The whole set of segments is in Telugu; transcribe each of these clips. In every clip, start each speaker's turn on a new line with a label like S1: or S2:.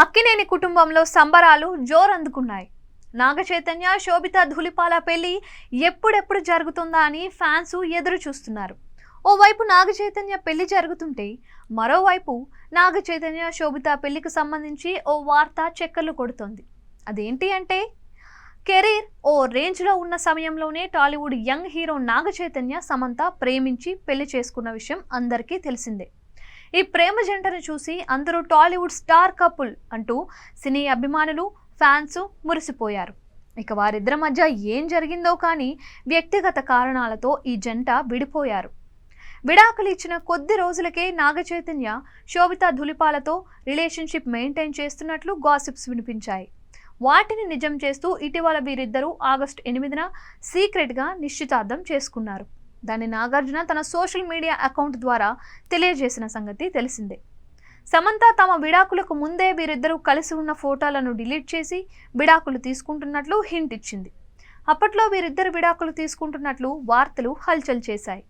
S1: అక్కినేని కుటుంబంలో సంబరాలు జోరందుకున్నాయి. నాగ చైతన్య, శోభిత ధూళిపాల పెళ్లి ఎప్పుడెప్పుడు జరుగుతుందా అని ఫ్యాన్స్ ఎదురు చూస్తున్నారు. ఓవైపు నాగ చైతన్య పెళ్లి జరుగుతుంటే మరోవైపు నాగ చైతన్య, శోభిత పెళ్లికి సంబంధించి ఓ వార్త చక్కర్లు కొడుతోంది. అదేంటి అంటే కెరీర్ ఓ రేంజ్లో ఉన్న సమయంలోనే టాలీవుడ్ యంగ్ హీరో నాగ చైతన్య, సమంత ప్రేమించి పెళ్లి చేసుకున్న విషయం అందరికీ తెలిసిందే. ఈ ప్రేమ జంటను చూసి అందరూ టాలీవుడ్ స్టార్ కపుల్ అంటూ సినీ అభిమానులు, ఫ్యాన్స్ మురిసిపోయారు. ఇక వారిద్దరి మధ్య ఏం జరిగిందో కానీ వ్యక్తిగత కారణాలతో ఈ జంట విడిపోయారు. విడాకులు ఇచ్చిన కొద్ది రోజులకే నాగ చైతన్య, శోభిత ధూళిపాలతో రిలేషన్షిప్ మెయింటైన్ చేస్తున్నట్లు గాసిప్స్ వినిపించాయి. వాటిని నిజం చేస్తూ ఇటీవల వీరిద్దరూ ఆగస్టు 8న సీక్రెట్గా నిశ్చితార్థం చేసుకున్నారు. దాన్ని నాగార్జున తన సోషల్ మీడియా అకౌంట్ ద్వారా తెలియజేసిన సంగతి తెలిసిందే. సమంత తమ విడాకులకు ముందే వీరిద్దరూ కలిసి ఉన్న ఫోటోలను డిలీట్ చేసి విడాకులు తీసుకుంటున్నట్లు హింట్ ఇచ్చింది. అప్పట్లో వీరిద్దరు విడాకులు తీసుకుంటున్నట్లు వార్తలు హల్చల్ చేశాయి.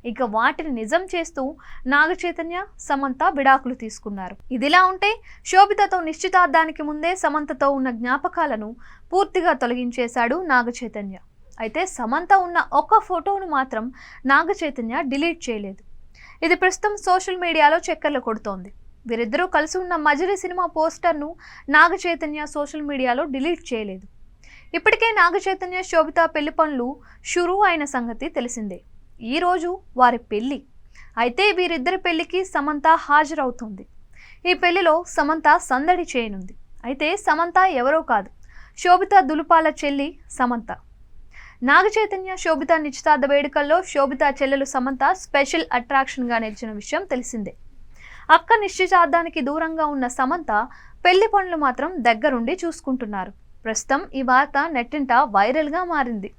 S1: ఇక వాటిని నిజం చేస్తూ నాగ చైతన్య, సమంత విడాకులు తీసుకున్నారు. ఇదిలా ఉంటే శోభితతో నిశ్చితార్థానికి ముందే సమంతతో ఉన్న జ్ఞాపకాలను పూర్తిగా తొలగించేశాడు నాగ చైతన్య. అయితే సమంత ఉన్న ఒక్క ఫోటోను మాత్రం నాగ చైతన్య డిలీట్ చేయలేదు. ఇది ప్రస్తుతం సోషల్ మీడియాలో చక్కర్లు కొడుతోంది. వీరిద్దరూ కలిసి ఉన్న మజిలీ సినిమా పోస్టర్ను నాగ చైతన్య సోషల్ మీడియాలో డిలీట్ చేయలేదు. ఇప్పటికే నాగ చైతన్య, శోభిత పెళ్లి పనులు షురూ అయిన సంగతి తెలిసిందే. ఈరోజు వారి పెళ్లి. అయితే వీరిద్దరి పెళ్లికి సమంత హాజరవుతుంది. ఈ పెళ్లిలో సమంత సందడి చేయనుంది. అయితే సమంత ఎవరో కాదు, శోభిత ధూళిపాల చెల్లి సమంత. నాగ చైతన్య, శోభిత నిశ్చితార్థ వేడుకల్లో శోభిత చెల్లెలు సమంత స్పెషల్ అట్రాక్షన్గా నిలిచిన విషయం తెలిసిందే. అక్క నిశ్చితార్థానికి దూరంగా ఉన్న సమంత పెళ్లి పనులు మాత్రం దగ్గరుండి చూసుకుంటున్నారు. ప్రస్తుతం ఈ వార్త నెట్టింట వైరల్గా మారింది.